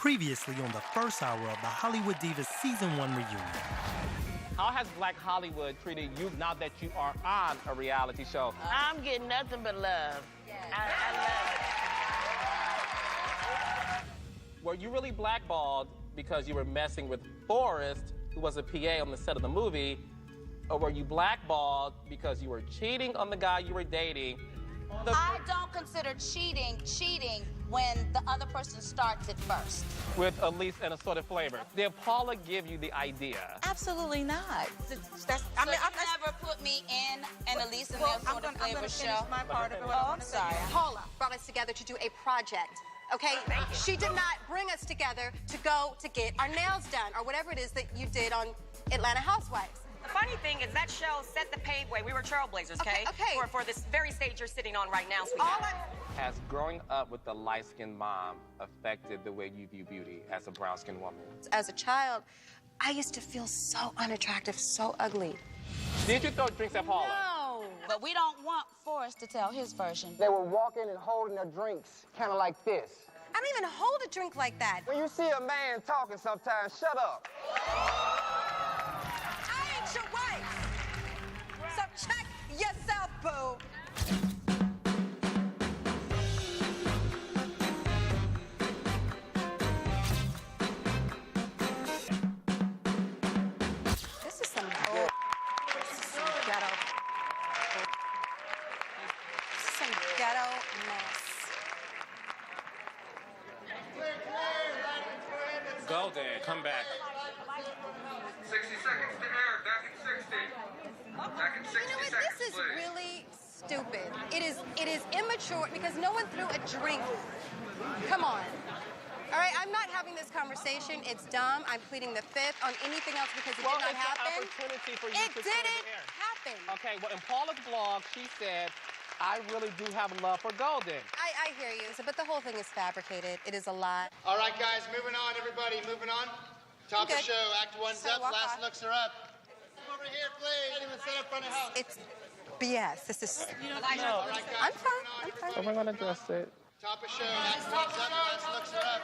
Previously on the first hour of the Hollywood Divas Season 1 reunion. How has Black Hollywood treated you now that you are on a reality show? I'm getting nothing but love. I love it. Were you really blackballed because you were messing with Forrest, who was a PA on the set of the movie, or were you blackballed because you were cheating on the guy you were dating? I don't consider cheating when the other person starts it first. With Elise and assorted flavor. Did Paula give you the idea? Absolutely not. You never put me in an Elise and the assorted flavor show. My part of it. Oh, I'm sorry. Paula brought us together to do a project. Okay? She did not bring us together to go to get our nails done or whatever it is that you did on Atlanta Housewives. The funny thing is that show set the paveway. We were trailblazers, okay? For this very stage you're sitting on right now, sweetheart. Has growing up with a light-skinned mom affected the way you view beauty as a brown-skinned woman? As a child, I used to feel so unattractive, so ugly. Did you throw drinks at Paula? No, but we don't want Forrest to tell his version. They were walking and holding their drinks, kind of like this. I don't even hold a drink like that. When you see a man talking sometimes, shut up. I ain't your wife. So check yourself, boo. This is some bull. This is some ghetto. This is some ghetto mess. Golden, come back. 60 seconds to air, back in 60. Back in 60 You know what? seconds, This is please. really stupid. It is immature because no one threw a drink. Come on. All right, I'm not having this conversation. It's dumb. I'm pleading the fifth on anything else because it did not happen. It's an opportunity for you It to didn't happen. Okay, well, in Paula's blog, she said, I really do have love for Golden. I hear you, but the whole thing is fabricated. It is a lie. All right, guys, moving on, everybody, moving on. Top of the show, act one's up, last looks are up. Come over here, please. Anyone sit up front of the house? It's BS. This is... All right, guys, I'm fine. I'm fine. So we're going to address it. top of show, act one's up, last looks are up.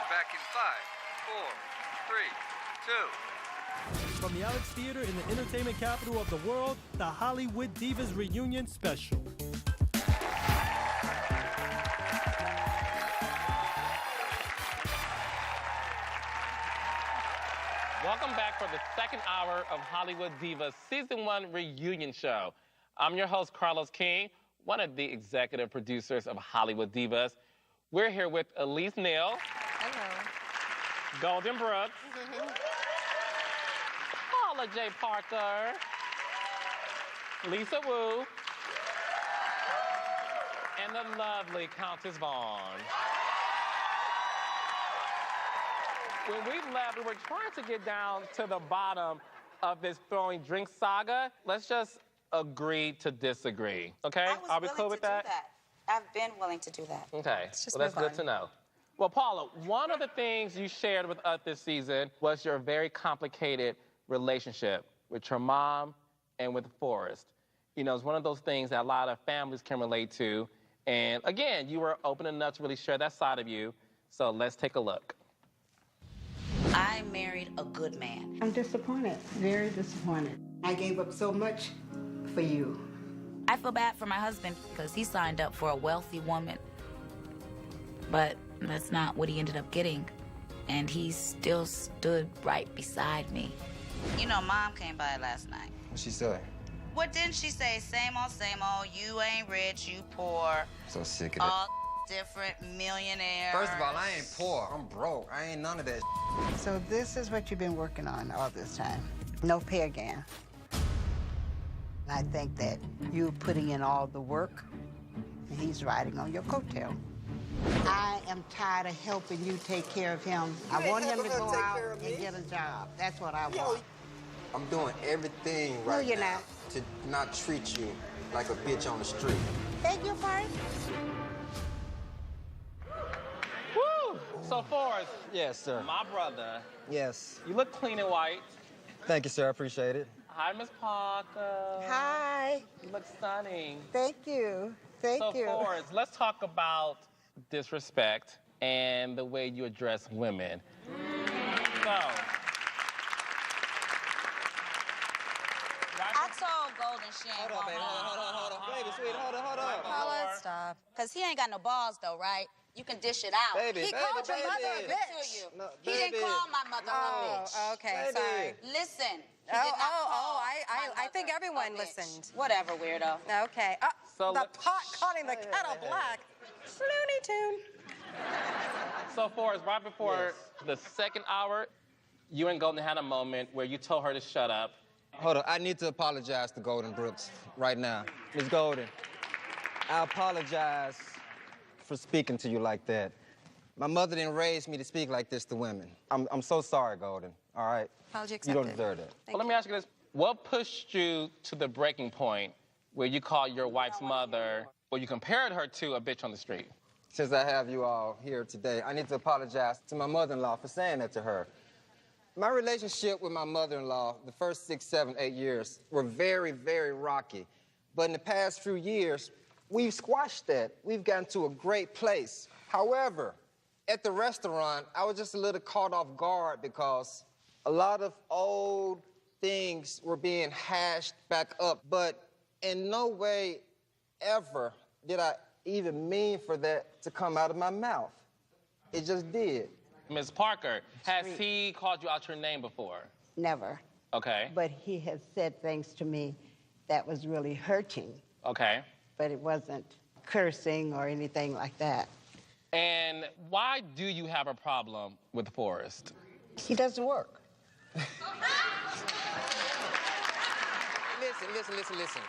Back in 5, 4, 3, 2. From the Alex Theater in the entertainment capital of the world, the Hollywood Divas Reunion Special. Welcome back for the second hour of Hollywood Divas Season 1 reunion show. I'm your host, Carlos King, one of the executive producers of Hollywood Divas. We're here with Elise Neal. Hello. Golden Brooks. Paula J. Parker. Lisa Wu. And the lovely Countess Vaughn. When we left, we were trying to get down to the bottom of this throwing drink saga. Let's just agree to disagree, okay? Are we cool with that? I've been willing to do that. Okay, well, that's good to know. Well, Paula, one of the things you shared with us this season was your very complicated relationship with your mom and with Forrest. You know, it's one of those things that a lot of families can relate to. And again, you were open enough to really share that side of you. So let's take a look. I married a good man. I'm disappointed, very disappointed. I gave up so much for you. I feel bad for my husband because he signed up for a wealthy woman. But that's not what he ended up getting. And he still stood right beside me. You know, Mom came by last night. What'd she say? What didn't she say? Same old, you ain't rich, you poor. So sick of All different millionaires. First of all, I ain't poor. I'm broke. I ain't none of that. So this is what you've been working on all this time. No pay again. I think that you putting in all the work, and he's riding on your coattail. I am tired of helping you take care of him. I want him to go out and get a job. That's what I want. I'm doing everything right now to not treat you like a bitch on the street. Beg your pardon? Woo! So, Forrest. Yes, sir. My brother. Yes. You look clean and white. Thank you, sir. I appreciate it. Hi, Miss Parker. Hi. You look stunning. Thank you. Thank you. So, Forrest, let's talk about disrespect, and the way you address women. So, I told Golden she ain't Hold on, baby. Hold on. Baby, sweet, hold on. Paula, stop. Because he ain't got no balls, though, right? You can dish it out. Baby, He called your mother a bitch. No, He didn't call my mother a bitch. Okay, Baby. sorry. Listen. I think everyone listened. Whatever, weirdo. Okay. So The pot calling the kettle black. Looney Tune. So Forrest, right before the second hour, you and Golden had a moment where you told her to shut up. Hold on, I need to apologize to Golden Brooks right now. Ms. Golden, I apologize for speaking to you like that. My mother didn't raise me to speak like this to women. I'm so sorry, Golden, all right? Apology accepted. You don't deserve that. Well, let me ask you this. What pushed you to the breaking point where you called your wife's mother, or you compared her to a bitch on the street? Since I have you all here today, I need to apologize to my mother-in-law for saying that to her. My relationship with my mother-in-law, the first 6, 7, 8 years, were very, very rocky. But in the past few years, we've squashed that. We've gotten to a great place. However, at the restaurant, I was just a little caught off guard because a lot of old things were being hashed back up. But in no way ever did I even mean for that to come out of my mouth. It just did. Ms. Parker, has he called you out your name before? Never. Okay. But he has said things to me that was really hurting. Okay. But it wasn't cursing or anything like that. And why do you have a problem with Forrest? He doesn't work. Listen.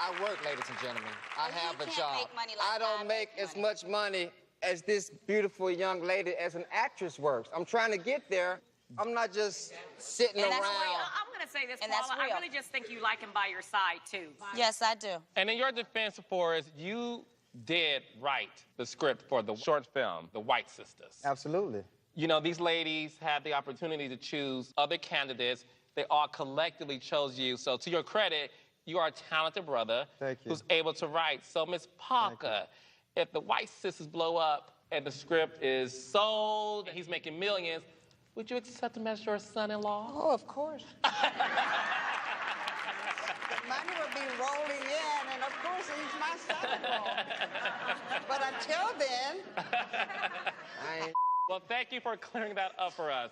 I work, ladies and gentlemen. I have a can't job. make money like I don't I make make as much money as this beautiful young lady as an actress works. I'm trying to get there. I'm not just sitting And around. that's real. I'm going to say this, And that's Paula. I real. really just think you like him by your side, too. Yes, I do. And in your defense, Forrest, you did write the script for the short film, The White Sisters. Absolutely. You know, these ladies had the opportunity to choose other candidates. They all collectively chose you. So to your credit, you are a talented brother who's able to write. So, Ms. Parker, if The White Sisters blow up and the script is sold and he's making millions, would you accept him as your son-in-law? Oh, of course. Money will be rolling in, and of course he's my son-in-law. But until then, Well, thank you for clearing that up for us.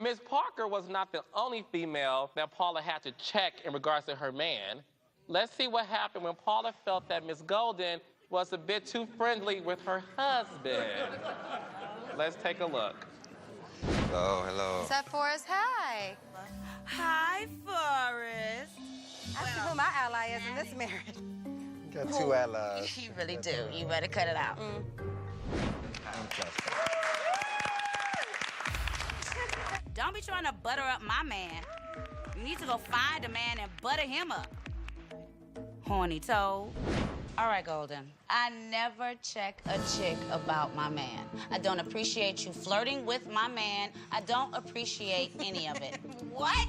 Ms. Parker was not the only female that Paula had to check in regards to her man. Let's see what happened when Paula felt that Ms. Golden was a bit too friendly with her husband. Let's take a look. Hello. What's up, Forrest? Hi. Hi, Forrest. Ask who my ally is in this marriage. Got 2 allies. You really do. You better cut it out. Don't be trying to butter up my man. You need to go find a man and butter him up. Horny toad. All right, Golden. I never check a chick about my man. I don't appreciate you flirting with my man. I don't appreciate any of it. What?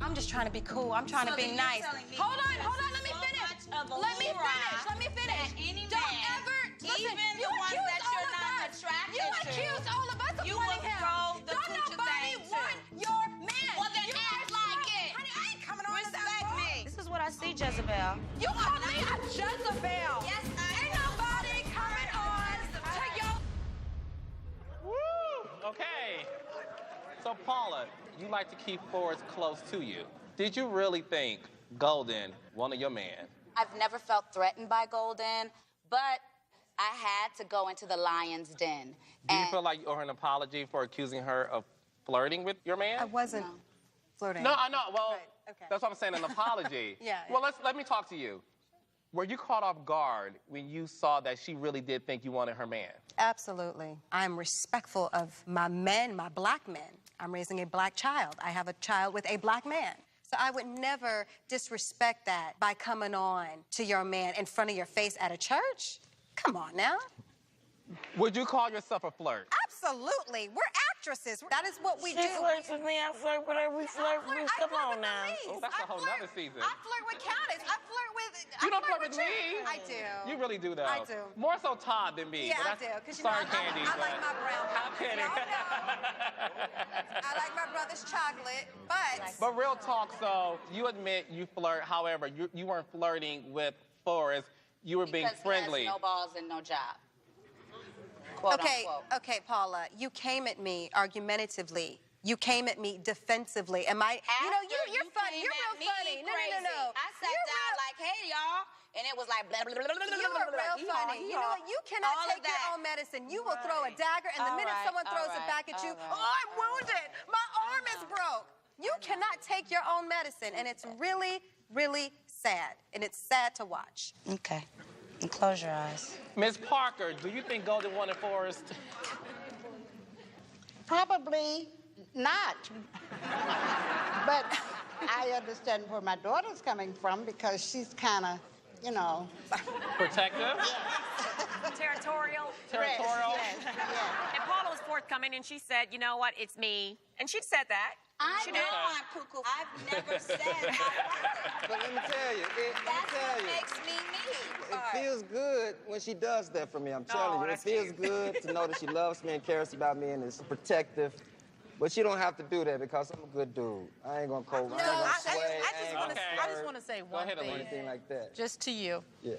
I'm just trying to be cool. I'm trying to be nice. Hold on. Let me finish. Let me finish. Don't ever listen. Even the ones that you're not attracted You accuse all of us of you wanting will him. throw the Don't coochie nobody thing want too. your man. Well, then act like it. Honey, I ain't coming on to that. Respect me. This is what I see, Jezebel. You call me a Jezebel. Yes, Ain't nobody coming on to your... Woo! Okay. So, Paula, you like to keep Forrest close to you. Did you really think Golden wanted your man? I've never felt threatened by Golden, but I had to go into the lion's den. Do you feel like you owe her an apology for accusing her of flirting with your man? I wasn't flirting. No, I know. Well, Right, okay. that's what I'm saying, an apology. Yeah. Well, let me talk to you. Were you caught off guard when you saw that she really did think you wanted her man? Absolutely. I'm respectful of my men, my black men. I'm raising a black child. I have a child with a black man. So I would never disrespect that by coming on to your man in front of your face at a church. Come on now. Would you call yourself a flirt? Absolutely. We're actresses. That is what we do. She flirts with me. I flirt with her. We flirt. Come on now. Oh, that's a whole nother season. I flirt with Candace. I flirt with. You don't flirt with me. I do. You really do, though. I do. More so Todd than me. Yeah, I do. Because you know, sorry, Candy. I like my brown. I'm kidding. I like my brother's chocolate, but. But real talk, so you admit you flirt. However, you weren't flirting with Forrest. You were being friendly. He has no balls and no job. Okay, Paula, you came at me argumentatively. You came at me defensively. Am I? You're funny. You're real funny. No. I sat down like, hey, y'all. And it was like, blah, blah, blah, blah, blah, you were real funny. You know what? You cannot take your own medicine. You will throw a dagger, and the minute someone throws it back at you, oh, I'm wounded. My arm is broke. You cannot take your own medicine, and it's really, really sad. And it's sad to watch. Okay. And close your eyes. Ms. Parker, do you think Golden wanted Forrest? Probably not. But I understand where my daughter's coming from because she's kind of, Protective? Territorial. Territorial? Yes. And Paula was forthcoming, and she said, you know what, it's me. And she said that. I know I'm cuckoo. I've never said I like it. But let me tell you, That's what makes me me. it feels good when she does that for me. I'm telling you, it feels good to know that she loves me and cares about me and is protective. But you don't have to do that because I'm a good dude. I ain't gonna cold. I just want to say one thing. Anything like that. Just to you. Yes.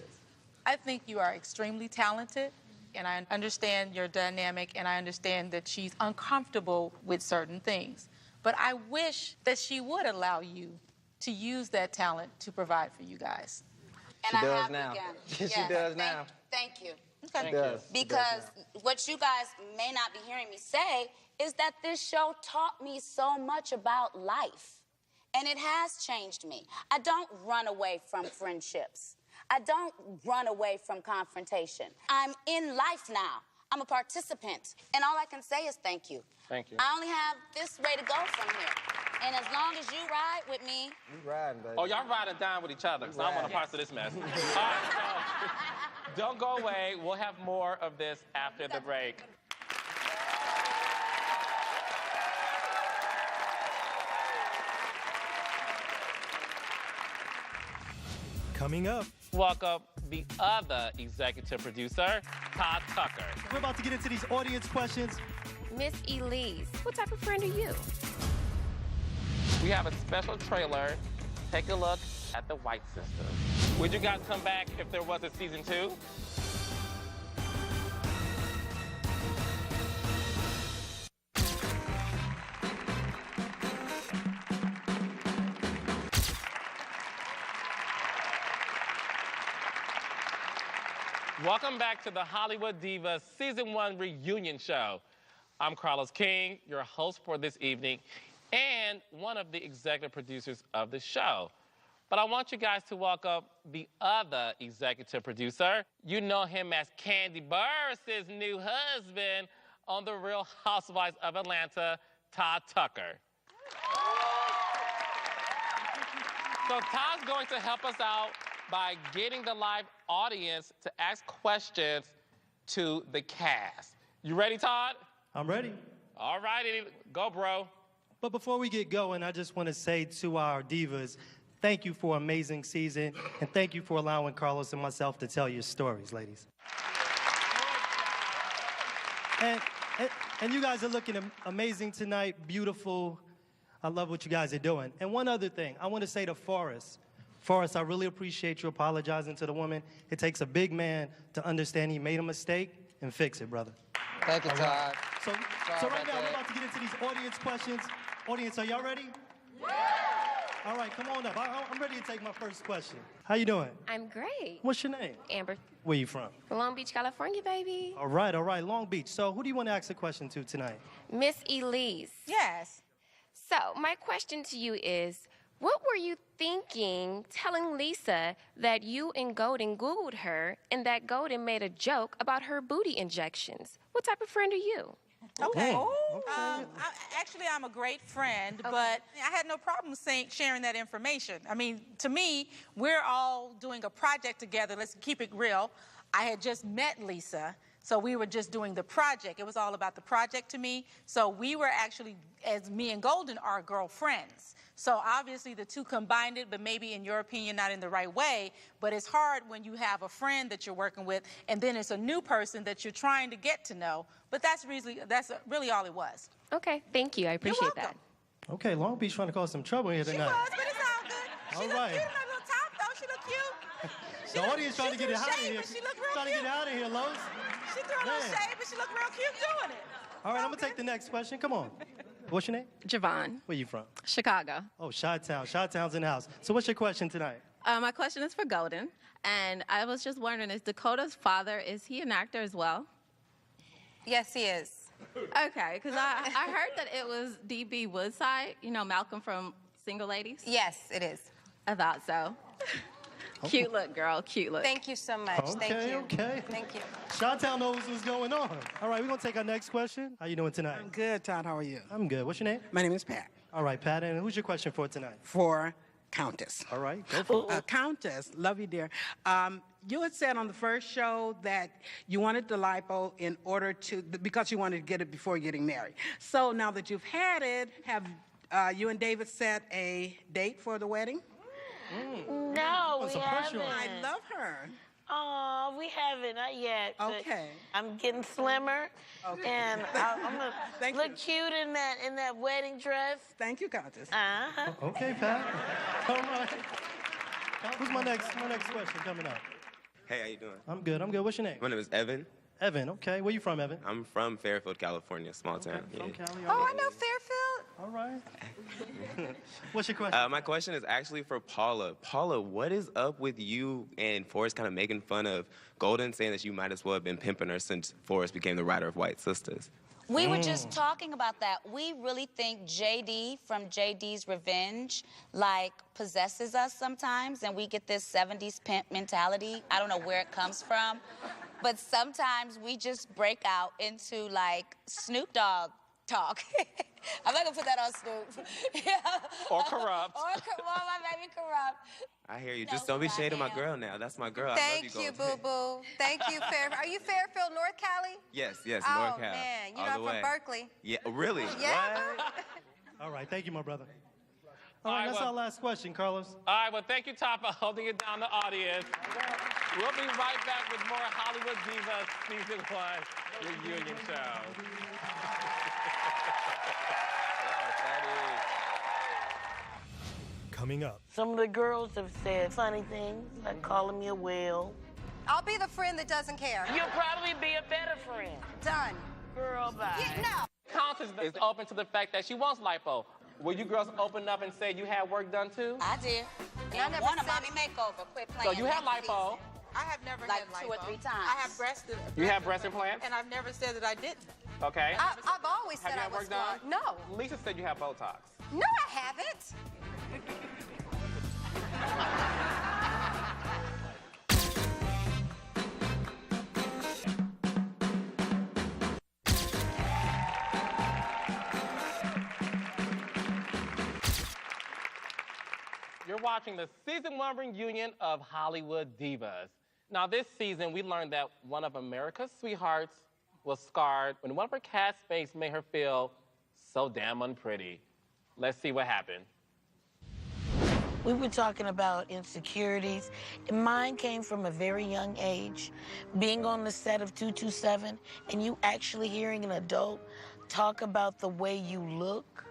I think you are extremely talented, and I understand your dynamic, and I understand that she's uncomfortable with certain things. But I wish that she would allow you to use that talent to provide for you guys. And she I does have now. begun. She does now. Thank you. Okay. She does. Because what you guys may not be hearing me say is that this show taught me so much about life. And it has changed me. I don't run away from friendships. I don't run away from confrontation. I'm in life now. I'm a participant. And all I can say is thank you. Thank you. I only have this way to go from here. And as long as you ride with me... You riding, baby. Oh, y'all riding down with each other, so I want to parts of this mess. All right, so don't go away. We'll have more of this after the break. Coming up, welcome the other executive producer, Todd Tucker. We're about to get into these audience questions. Miss Elise, what type of friend are you? We have a special trailer. Take a look at the White Sisters. Would you guys come back if there was a season 2? Welcome back to the Hollywood Divas Season 1 reunion show. I'm Carlos King, your host for this evening, and one of the executive producers of the show. But I want you guys to welcome the other executive producer. You know him as Candy Burris' new husband on The Real Housewives of Atlanta, Todd Tucker. So Todd's going to help us out by getting the live audience to ask questions to the cast. You ready, Todd? I'm ready. All righty, go, bro. But before we get going, I just want to say to our divas, thank you for an amazing season, and thank you for allowing Carlos and myself to tell your stories, ladies. And you guys are looking amazing tonight, beautiful. I love what you guys are doing. And one other thing, I want to say to Forrest, I really appreciate you apologizing to the woman. It takes a big man to understand he made a mistake and fix it, brother. Thank you, Todd. So right now, we're about to get into these audience questions. Audience, are y'all ready? Yeah! All right, come on up. I'm ready to take my first question. How you doing? I'm great. What's your name? Amber. Where you from? From Long Beach, California, baby. All right, Long Beach. So who do you want to ask a question to tonight? Miss Elise. Yes. So my question to you is, what were you thinking telling Lisa that you and Golden Googled her and that Golden made a joke about her booty injections? What type of friend are you? Okay. Actually, I'm a great friend, but I had no problem sharing that information. I mean, to me, we're all doing a project together. Let's keep it real. I had just met Lisa, So we were just doing the project. It was all about the project to me. So we were actually, as me and Golden, are girlfriends. So obviously the two combined it, but maybe in your opinion, not in the right way. But it's hard when you have a friend that you're working with, and then it's a new person that you're trying to get to know. But that's really all it was. Okay, thank you. I appreciate that. Okay, Long Beach trying to cause some trouble here She tonight. was, but it's all good. She looked cute in her little top, though. She looked cute. The audience trying to get it out of here. She looked real Trying to cute. get it out of here, Lowe's. She threw a little shade, but she looked real cute doing it. All right, I'm gonna take the next question. Come on. What's your name? Javon. Where you from? Chicago. Oh, Chi-Town. Chi-Town's in the house. So what's your question tonight? My question is for Golden, and I was just wondering, is Dakota's father, is he an actor as well? Yes, he is. Okay, because I heard that it was D.B. Woodside, you know, Malcolm from Single Ladies. Yes, it is. I thought so. Cute look, girl, cute look. Thank you so much. Thank you. Okay. Thank you. Chi-Town knows what's going on. All right, we're gonna take our next question. How you doing tonight? I'm good, Todd. How are you? I'm good. What's your name? My name is Pat. All right, Pat, and who's your question for tonight? For Countess. All right, go for it. Countess, love you, dear. You had said on the first show that you wanted the lipo in order to, because you wanted to get it before getting married. So now that you've had it, have you and David set a date for the wedding? No, we haven't. I love her. Oh, we haven't, not yet. but Okay. I'm getting slimmer, and I'm gonna Thank look you. cute in that wedding dress. Thank you, Countess. Okay, Pat. All right. Who's my next question coming up? Hey, how you doing? I'm good. What's your name? My name is Evan. Evan, okay. Where you from, Evan? I'm from Fairfield, California, small town. From Cali. Oh, I know Fairfield. All right. What's your question? My question is actually for Paula. Paula, what is up with you and Forrest kind of making fun of Golden, saying that you might as well have been pimping her since Forrest became the writer of White Sisters? We were just talking about that. We really think JD from JD's Revenge, like, possesses us sometimes, and we get this 70s pimp mentality. I don't know where it comes from, but sometimes we just break out into, like, Snoop Dogg talk. I'm not gonna put that on Snoop. Yeah. Or Corrupt. Well, my baby Corrupt. I hear you. Just don't be shading my girl now. That's my girl. I love Thank you, Golden. boo-boo. Thank you, Fairfield. Are you Fairfield, North Cali? Yes, North Oh, Cal. man. You all know the I'm way. from Berkeley. Yeah, really? Yeah. What? All right, thank you, my brother. All right, that's our last question, Carlos. All right, well, thank you, Todd, for holding it down, the audience. We'll be right back with more Hollywood Divas Season 1 reunion show. Coming up. Some of the girls have said funny things, like calling me a whale. I'll be the friend that doesn't care. You'll probably be a better friend. Done. Girl, bye. Yeah, no. Countess is open to the fact that she wants lipo. Will you girls open up and say you had work done too? I did. And I never want a said mommy makeover. Quit So playing. you had lipo. I have never Like had 2 or lipo. 3 times. I have breast You have breast implants? and I've never said that I didn't. Okay. I've always Have said you I had was work done? flawed. No. Lisa said you have Botox. No, I haven't. You're watching the Season 1 reunion of Hollywood Divas. Now, this season, we learned that one of America's sweethearts was scarred when one of her castmates made her feel so damn unpretty. Let's see what happened. We were talking about insecurities. And mine came from a very young age. Being on the set of 227 and you actually hearing an adult talk about the way you look.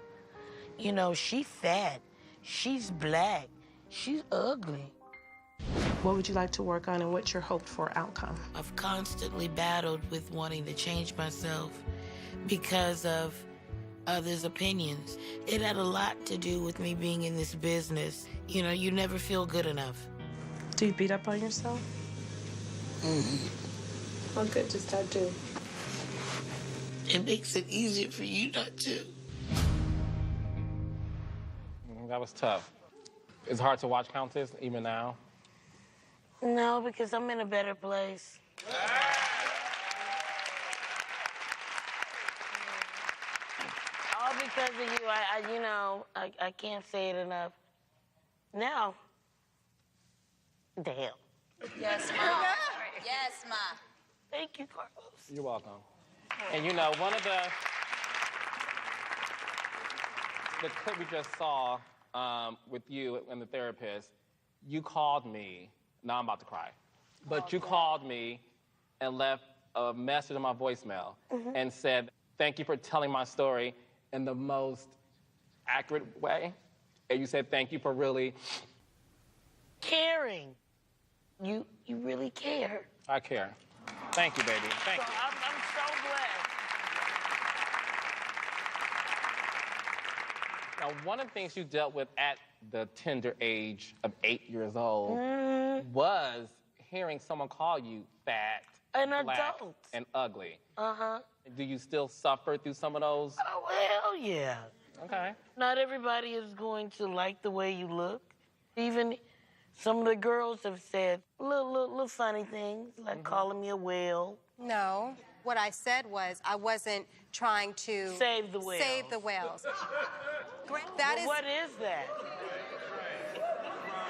You know, she's fat, she's black, she's ugly. What would you like to work on and what's your hoped for outcome? I've constantly battled with wanting to change myself because of others' opinions. It had a lot to do with me being in this business. You know, you never feel good enough. Do you beat up on yourself? Oh, good, just I do. It makes it easier for you not to. That was tough. It's hard to watch Countess, even now. No, because I'm in a better place. All because of you. I can't say it enough. Now, damn. Yes, Ma. Yes, Ma. Thank you, Carlos. You're welcome. And you know, one of the clip we just saw with you and the therapist, you called me. Now I'm about to cry. But you called me and left a message on my voicemail and said, thank you for telling my story in the most accurate way. And you said, thank you for really caring. You really care. I care. Thank you, baby. Thank you. I'm so glad. Now, one of the things you dealt with at the tender age of 8 years old was hearing someone call you fat, black, and ugly. Do you still suffer through some of those? Oh, hell yeah. Okay. Not everybody is going to like the way you look. Even some of the girls have said little funny things, like calling me a whale. No. What I said was I wasn't trying to... Save the whales. Save the whales. What is that?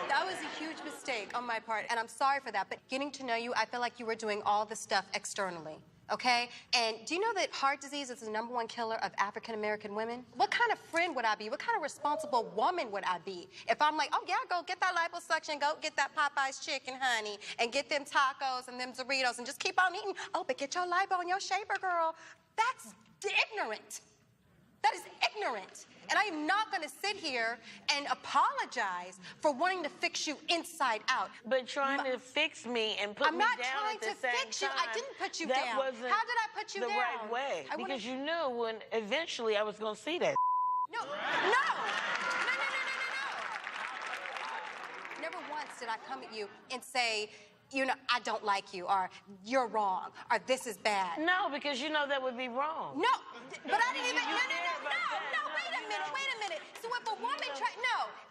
That was a huge mistake on my part, and I'm sorry for that. But getting to know you, I feel like you were doing all the stuff externally, okay? And do you know that heart disease is the #1 killer of African-American women? What kind of friend would I be? What kind of responsible woman would I be if I'm like, oh, yeah, go get that liposuction, go get that Popeye's chicken, honey, and get them tacos and them Doritos and just keep on eating. Oh, but get your lipo and your shaper, girl. That's ignorant. That is ignorant. And I am not going to sit here and apologize for wanting to fix you inside out. But trying to fix me and put me down at the same time. I'm not trying to fix you. I didn't put you down. How did I put you down? The right way. Because you knew when eventually I was going to see that. No. Never once did I come at you and say, you know, I don't like you, or you're wrong, or this is bad. No, because you know that would be wrong. No, but I didn't even, no, wait a minute. So if a woman,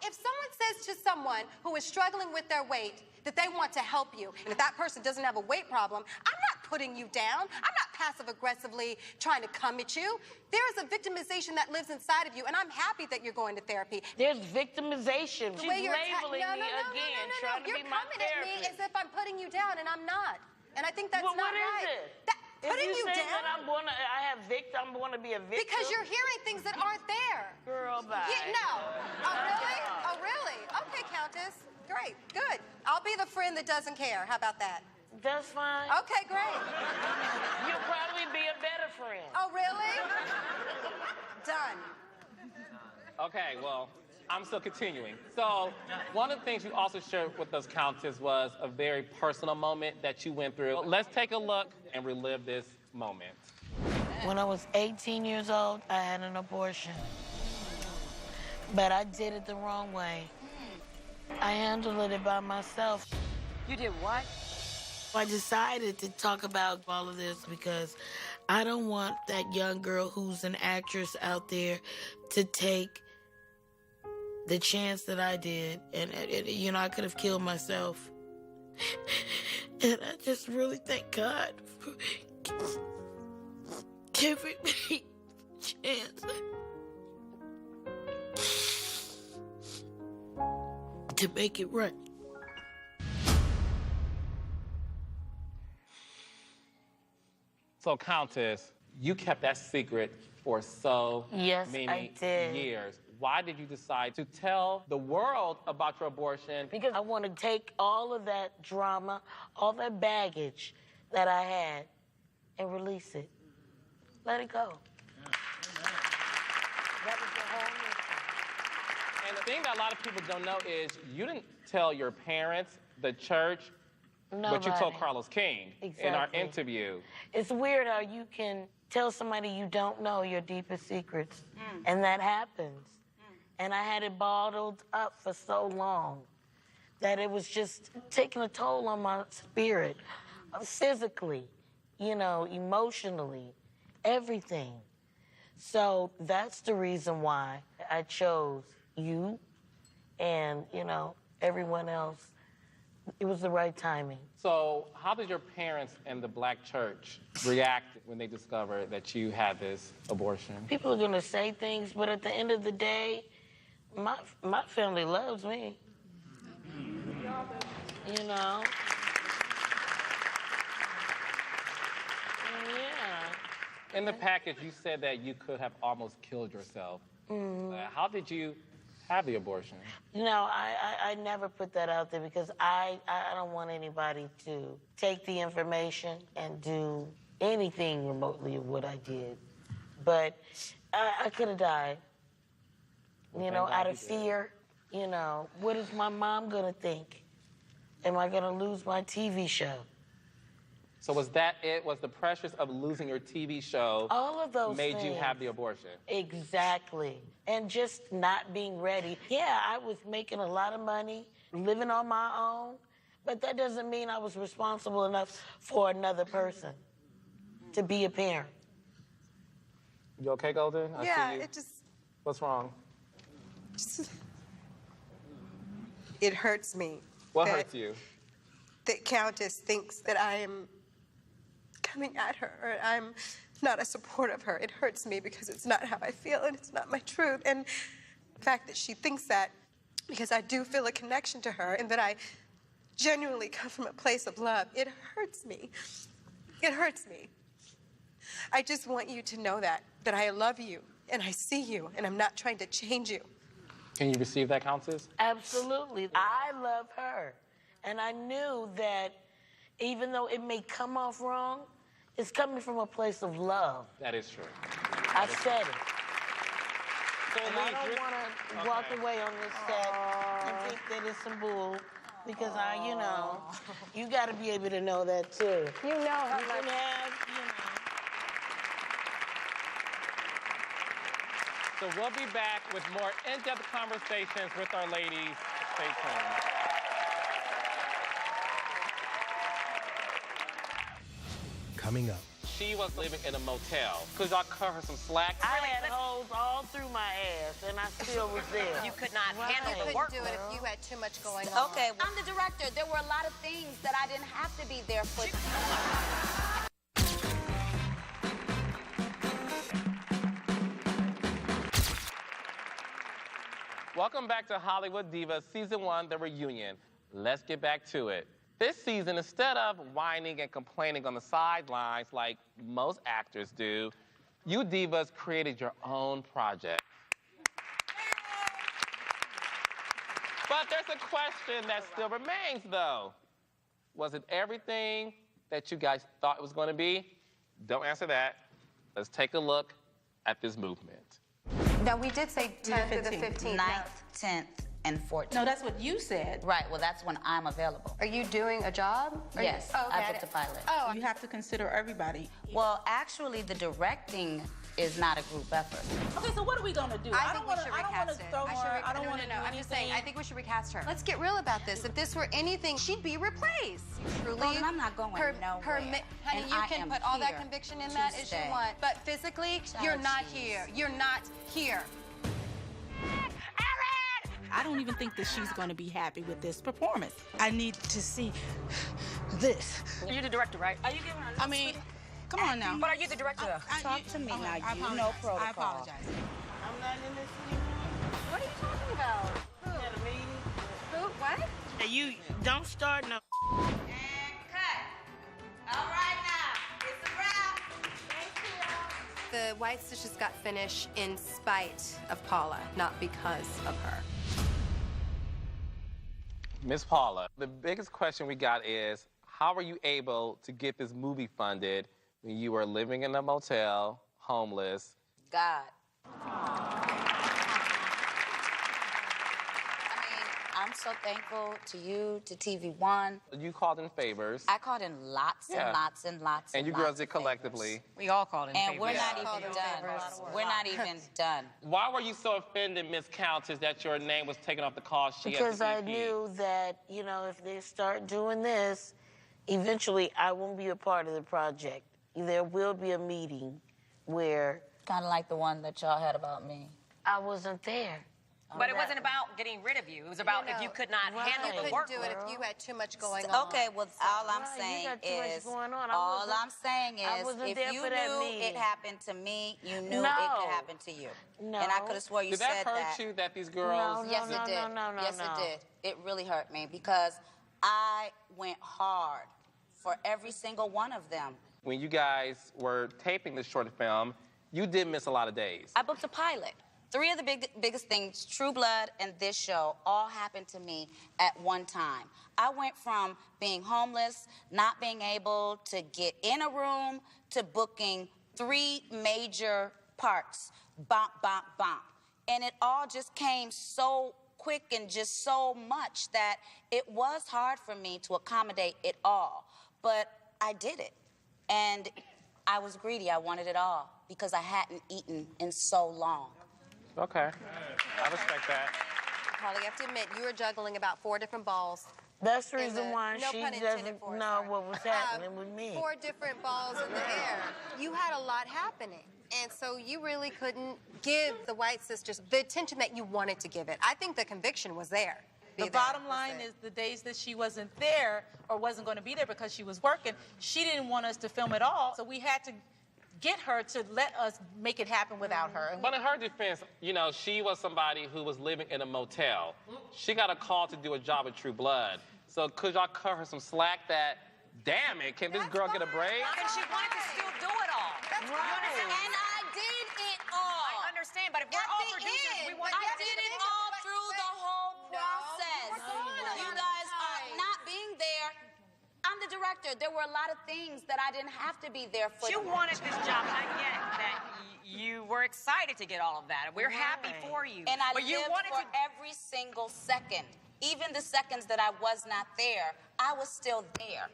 if someone says to someone who is struggling with their weight that they want to help you, and if that person doesn't have a weight problem, I'm not putting you down. I'm not passive-aggressively trying to come at you. There is a victimization that lives inside of you, and I'm happy that you're going to therapy. There's victimization. She's labeling me again, trying to be my therapist. You're coming at me as if I'm putting you down, and I'm not. And I think that's not right. What is it? Putting you down? That I'm going to be a victim? Because you're hearing things that aren't there. Girl, bye. No. Oh, really? Oh, really? Okay, Countess. Great. Good. I'll be the friend that doesn't care. How about that? That's fine. Okay, great. You'll probably be a better friend. Oh, really? Done. Okay, well, I'm still continuing. So, one of the things you also shared with us, Countess, was a very personal moment that you went through. Let's take a look and relive this moment. When I was 18 years old, I had an abortion. But I did it the wrong way. I handled it by myself. You did what? I decided to talk about all of this because I don't want that young girl who's an actress out there to take the chance that I did. And, you know, I could have killed myself. And I just really thank God for giving me a chance to make it right. So, Countess, you kept that secret for so many years. Why did you decide to tell the world about your abortion? Because I want to take all of that drama, all that baggage that I had, and release it. Let it go. That was the whole mission. And the thing that a lot of people don't know is you didn't tell your parents, the church, but you told Carlos King in our interview. It's weird how you can tell somebody you don't know your deepest secrets, and that happens. And I had it bottled up for so long that it was just taking a toll on my spirit, physically, you know, emotionally, everything. So that's the reason why I chose you and, you know, everyone else. It was the right timing. So how did your parents and the Black church react when they discovered that you had this abortion? People are going to say things, but at the end of the day, my family loves me. You know? In the package, you said that you could have almost killed yourself. How did you have the abortion? No, I never put that out there because I don't want anybody to take the information and do anything remotely of what I did. But I could have died, you know, out of fear. You know, what is my mom gonna think? Am I gonna lose my TV show? So was that it? Was the pressures of losing your TV show All of those made you things. have the abortion? Exactly. And just not being ready. Yeah, I was making a lot of money, living on my own, but that doesn't mean I was responsible enough for another person to be a parent. You okay, Golden? I Yeah, see you. it just, What's wrong? it hurts me. What that- hurts you? That Countess thinks that I am coming at her or I'm not a support of her. It hurts me because it's not how I feel and it's not my truth. And the fact that she thinks that because I do feel a connection to her and that I genuinely come from a place of love, it hurts me. It hurts me. I just want you to know that I love you and I see you and I'm not trying to change you. Can you receive that, Countess? Absolutely. I love her. And I knew that even though it may come off wrong, it's coming from a place of love. That is true. I said it. So And I don't want to walk away on this set and think that it's some bull because you know, you got to be able to know that too. You know how you much... can have, you know. So we'll be back with more in-depth conversations with our ladies. Stay tuned. Coming up. She was living in a motel. Could y'all cut her some slack? I had holes all through my ass, and I still was there. You could not handle You the work. couldn't do it if you had too much going on. Okay, I'm the director. There were a lot of things that I didn't have to be there for. Welcome back to Hollywood Divas Season 1, The Reunion. Let's get back to it. This season, instead of whining and complaining on the sidelines like most actors do, you divas created your own project. But there's a question that still remains, though. Was it everything that you guys thought it was going to be? Don't answer that. Let's take a look at this movement. Now, we did say 10th to the 15th. 9th, 10th, and 14th. No, that's what you said. Right, well, that's when I'm available. Are you doing a job? Yes, Oh, okay. I booked a pilot. Oh, You have to consider everybody. Well, actually, the directing is not a group effort. Okay, so what are we gonna do? I think we should recast it. throw her. I don't No, want to no, do I'm just saying, anything. I think we should recast her. Let's get real about this. If this were anything, she'd be replaced. Truly. Well, then I'm not going nowhere. Honey, And you I can am put all that here conviction in to that as stay. you want. But physically, you're not here. You're not here. I don't even think that she's going to be happy with this performance. I need to see this. You're the director, right? Are you giving her? I mean, come on now. But are you the director? Talk to me now. I You know protocol. I apologize. I'm not in this anymore. What are you talking about? We had a meeting. Who? What? Hey, you don't start no. And cut. All right now, it's a wrap. The White Stitches got finished in spite of Paula, not because of her. Miss Paula, the biggest question we got is, how were you able to get this movie funded when you were living in a motel, homeless? God. I'm so thankful to you, to TV One. You called in favors. I called in lots and lots and lots and you girls did collectively. We all called in and favors. we're not even done. We're not even done. Why were you so offended, Miss Countess, that your name was taken off the call sheet? Because I knew that, you know, if they start doing this, eventually I won't be a part of the project. There will be a meeting where... Kind of like the one that y'all had about me. I wasn't there. But it wasn't about getting rid of you. It was about if you could not handle the work. You couldn't do it if you had too much going on. Okay, well, all I'm saying is, if you knew it happened to me, you knew it could happen to you. No. And I could have swore you did said that. Did that hurt you that these girls... Yes, it did. Yes, it did. It really hurt me because I went hard for every single one of them. when you guys were taping this short film, you did miss a lot of days. I booked a pilot. 3 of the biggest things, True Blood and this show, all happened to me at one time. I went from being homeless, not being able to get in a room, to booking 3 major parts, bump, bump, bump. And it all just came so quick and just so much that it was hard for me to accommodate it all. But I did it. And I was greedy. I wanted it all because I hadn't eaten in so long. Okay. I respect that. Paula, you have to admit, you were juggling about 4 different balls. That's the reason why no she pun intended doesn't for it, know sorry. what was happening with me. 4 different balls in the air. You had a lot happening. And so you really couldn't give the White sisters the attention that you wanted to give it. I think the conviction was there. The bottom line is the days that she wasn't there or wasn't going to be there because she was working, she didn't want us to film at all. So we had to get her to let us make it happen without her. But in her defense, you know, she was somebody who was living in a motel. She got a call to do a job at True Blood. So could y'all cut her some slack that, damn it, can this girl get a break? And she wanted to still do it all. That's right. And I did it all. I understand, but if we're all producers, we want I did it all through the whole process. You guys are not being there. I'm the director. There were a lot of things that I didn't have to be there for. You wanted this job, and I get that you were excited to get all of that. We're happy for you. And I but you lived wanted for every single second. Even the seconds that I was not there, I was still there.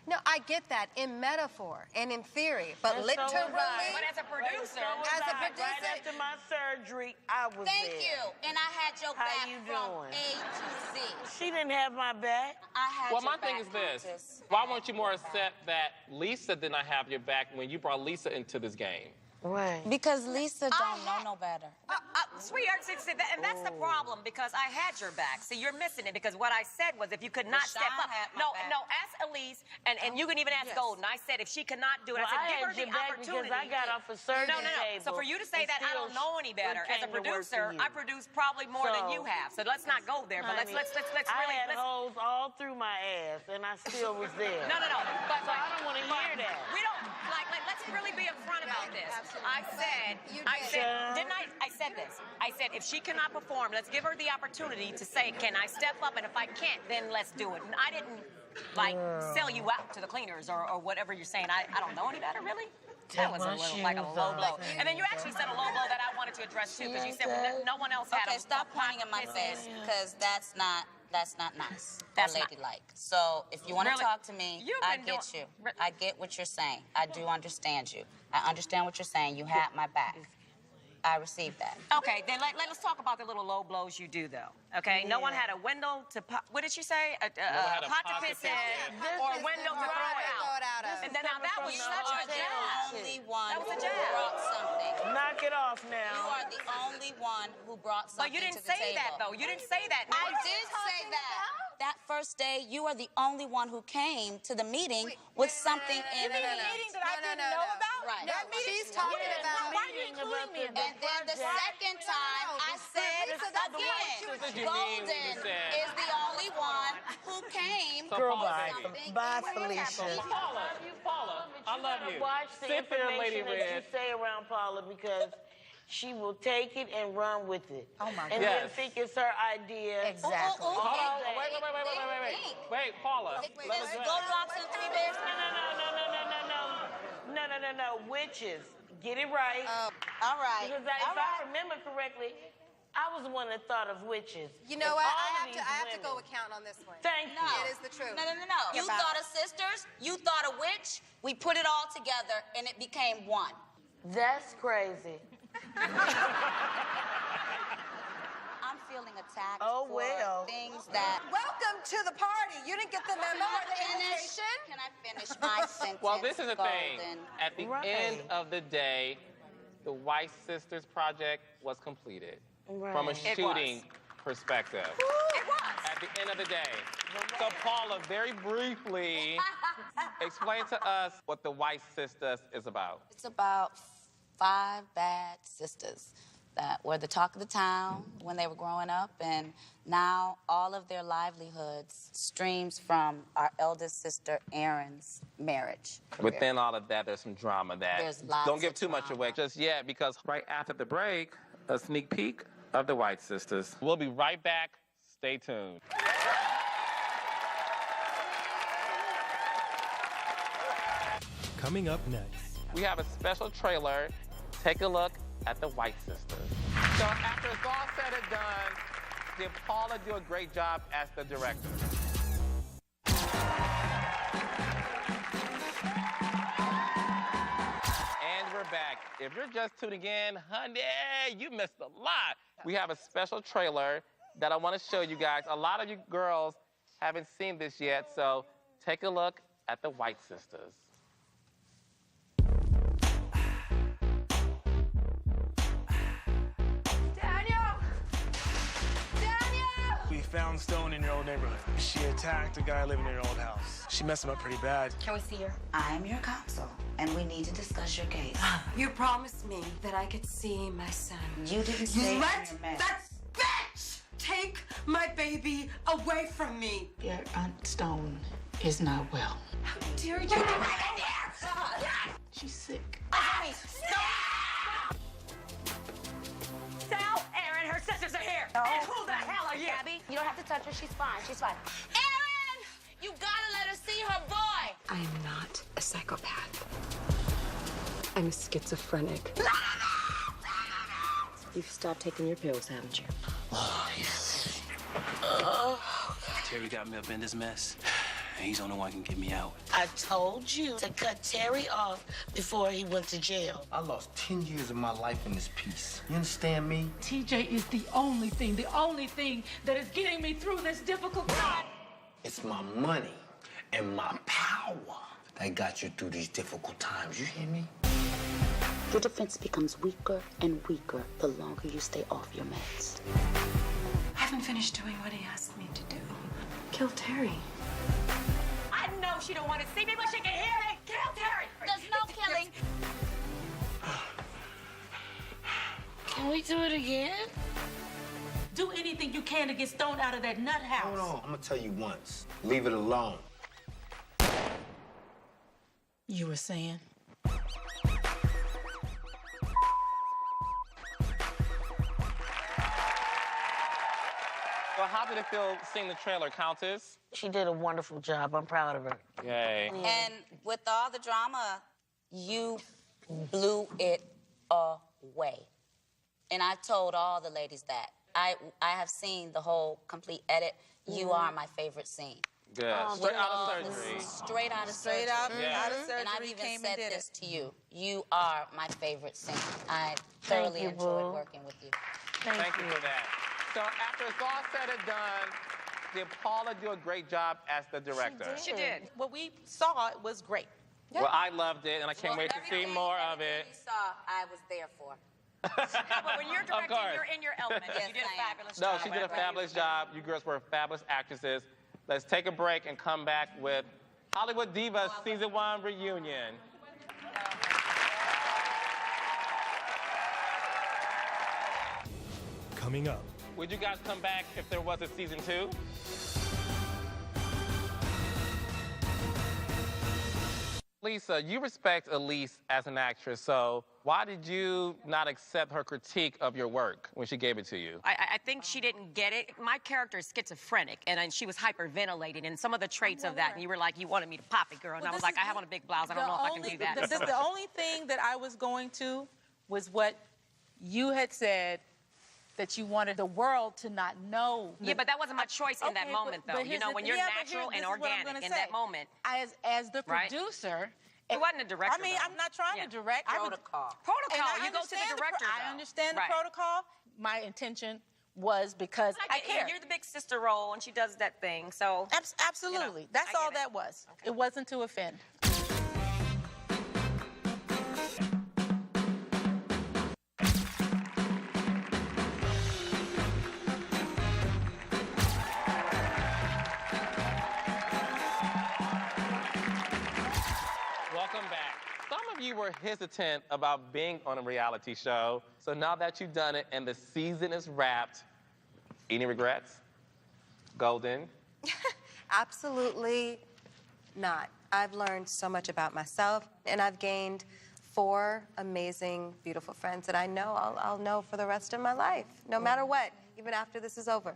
No, I get that in metaphor and in theory, but literally. But as a producer, Right after my surgery, I was Thank there. you. And I had your How back you from doing? A to Z. She didn't have my back. I had Well, your my thing back, is this. Countess. Why won't you more accept that Lisa did not have your back when you brought Lisa into this game? Right. Because Lisa don't know no better. Sweetheart, and that's the problem because I had your back. See, you're missing it because what I said was if you could not step up. No, ask Elise, and you can even ask Golden. I said if she could not do it, I said give her the opportunity. Because I got off a surgery table. So for you to say that I don't know any better as a producer, I produce probably more than you have. So let's not go there. But let's really. I had holes all through my ass, and I still was there. No. But so I don't want to hear that. We don't let's really be upfront about this. I said, didn't I? I said this. I said, if she cannot perform, let's give her the opportunity to say, can I step up? And if I can't, then let's do it. And I didn't, sell you out to the cleaners or whatever you're saying. I don't know any better, really. That was a little like a low blow. And then you actually said a low blow that I wanted to address, too, because you said no one else had Okay, stop pointing in my face, because that's not nice or ladylike. So if you want to talk to me, I get you. I get what you're saying. I do understand you. I understand what you're saying. You had my back. I received that. Okay, then let's talk about the little low blows you do, though. Okay, no one had a window to what did she say? A pot to piss in, or a window to throw it out. And then now that was such a jab. Only one who brought something. Knock it off now. You are the only one who brought something to the table. But you didn't say that, though. You didn't say that. I did say that. That first day, you are the only one who came to the meeting with something in it. meeting that I didn't know about? Right. No, she's talking about. Why are you including me in that? And then the second time, I said again, Golden is the only one who came with something. Bye, Felicia. Paula, I love you. Watch the Sit there, Lady information that you Red. say around Paula, because she will take it and run with it. Oh, my And God. then think it's her idea. Exactly. Hold on. Wait. Wait, Paula. Let us Go rock some three bears. No. Witches. Get it right. All right. Because if I remember correctly, I was the one that thought of witches. You know what? I have to go with count on this one. Thank you. It is the truth. No. You thought of sisters. You thought of witch. We put it all together, and it became one. That's crazy. I'm feeling attacked Oh, well. for things that... Welcome to the party. You didn't get the memo or the invitation? Can I finish my sentence, Well, this is the thing. Golden? At the end of the day, the White Sisters project was completed from a shooting perspective. It was. At the end of the day. So, Paula, very briefly, explain to us what the White Sisters is about. It's about 5 bad sisters that were the talk of the town when they were growing up, and now all of their livelihoods streams from our eldest sister Erin's marriage. Within all of that, there's some drama that There's lots don't give of too much away just yet, because right after the break, a sneak peek of the White Sisters. We'll be right back. Stay tuned. Coming up next. We have a special trailer. Take a look at the White Sisters. So after it's all said and done, did Paula do a great job as the director? And we're back. If you're just tuning in, honey, you missed a lot. We have a special trailer that I want to show you guys. A lot of you girls haven't seen this yet, so take a look at the White Sisters. We found Stone in your old neighborhood. She attacked a guy living in your old house. She messed him up pretty bad. Can we see her? I'm your counsel, and we need to discuss your case. You promised me that I could see my son. You didn't say Let your man. that bitch take my baby away from me. Your Aunt Stone is not well. How dare you? Get back in here! She's sick. Sal, Aaron, her sisters are here. No. And who the hell are you? Gabby, you don't have to touch her. She's fine. She's fine. Aaron! You gotta let her see her boy! I am not a psychopath. I'm a schizophrenic. You've stopped taking your pills, haven't you? Oh, yes. Terry got me up in this mess. He's the only one who can get me out. I told you to cut Terry off before he went to jail. I lost 10 years of my life in this piece. You understand me? TJ is the only thing that is getting me through this difficult time. It's my money and my power that got you through these difficult times. You hear me? Your defense becomes weaker and weaker the longer you stay off your meds. I haven't finished doing what he asked me to do. Kill Terry. I know she don't want to see me, but she can hear me. Kill Terry. There's no killing. Can we do it again? Do anything you can to get Stone out of that nut house. Hold on, I'm gonna tell you once. Leave it alone. You were saying? Well, how did it feel seeing the trailer, Countess? She did a wonderful job. I'm proud of her. Yay. And with all the drama, you blew it away. And I told all the ladies that. I have seen the whole complete edit. You are my favorite scene. Good. Straight out of surgery. Straight out of surgery. Straight out of surgery. And I've even came said and did this to you. You are my favorite scene. I thoroughly you, enjoyed boo. working with you. Thank you for that. So after it's all said and done, did Paula do a great job as the director? She did. What we saw was great. Well, I loved it, and I can't wait to see more of it. You saw, I was there for. But when you're directing, course. you're in your element. Yes, You did a I am. fabulous No, job. she did a fabulous job. You girls were fabulous actresses. Let's take a break and come back with Hollywood Divas Season 1 reunion. Coming up. Would you guys come back if there was a Season 2? Lisa, you respect Elise as an actress, so why did you not accept her critique of your work when she gave it to you? I think she didn't get it. My character is schizophrenic, and she was hyperventilating, and some of the traits of that, and you were like, you wanted me to pop it, girl. And I was like, I have on a big blouse. I don't know if I can do that. The only thing that I was going to was what you had said, that you wanted the world to not know. Yeah, but that wasn't my choice in that moment, though. You know, when you're natural and organic in that moment. As the producer, it wasn't a director. I mean, I'm not trying to direct. Protocol. You go to the director. I understand the protocol. My intention was because I care. You're the big sister role, and she does that thing, so. Absolutely. You know, That's all that was. Okay. It wasn't to offend. you were hesitant about being on a reality show. So now that you've done it and the season is wrapped, any regrets? Golden? Absolutely not. I've learned so much about myself, and I've gained 4 amazing, beautiful friends that I know I'll know for the rest of my life, no matter what, even after this is over.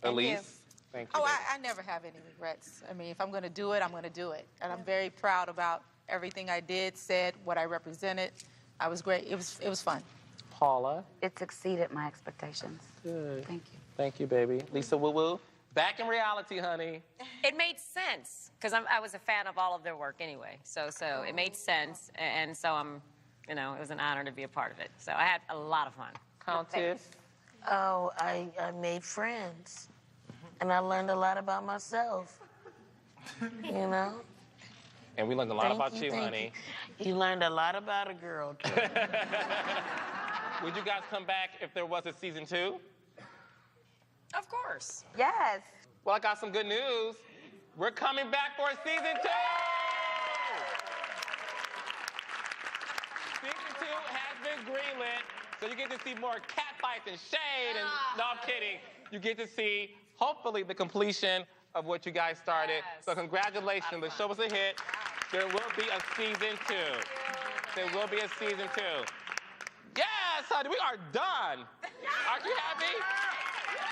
Elise? Thank you. Oh, I never have any regrets. I mean, if I'm going to do it, I'm going to do it. And I'm very proud about everything I did, said, what I represented. I was great. It was fun. Paula? It's exceeded my expectations. Good. Thank you. Thank you, baby. Lisa Woo Woo? Back in reality, honey. It made sense because I was a fan of all of their work anyway. So it made sense, and so it was an honor to be a part of it. So I had a lot of fun. Countess? Oh, I made friends. And I learned a lot about myself. You know? And we learned a lot about you, honey. You learned a lot about a girl, too. Would you guys come back if there was a season 2? Of course. Yes. Well, I got some good news. We're coming back for a season 2! Season 2 has been greenlit, so you get to see more catfights and shade and... No, I'm kidding. You get to see, hopefully, the completion of what you guys started. Yes. So congratulations. The show was a hit. There will be a season 2. There will be a season 2. Yes, honey, we are done. Aren't you happy?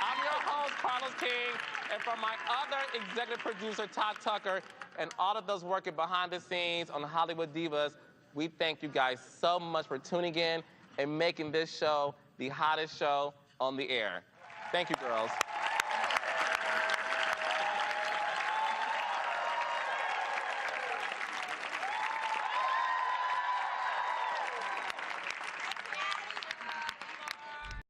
I'm your host, Carlos King, and from my other executive producer, Todd Tucker, and all of those working behind the scenes on Hollywood Divas, we thank you guys so much for tuning in and making this show the hottest show on the air. Thank you, girls.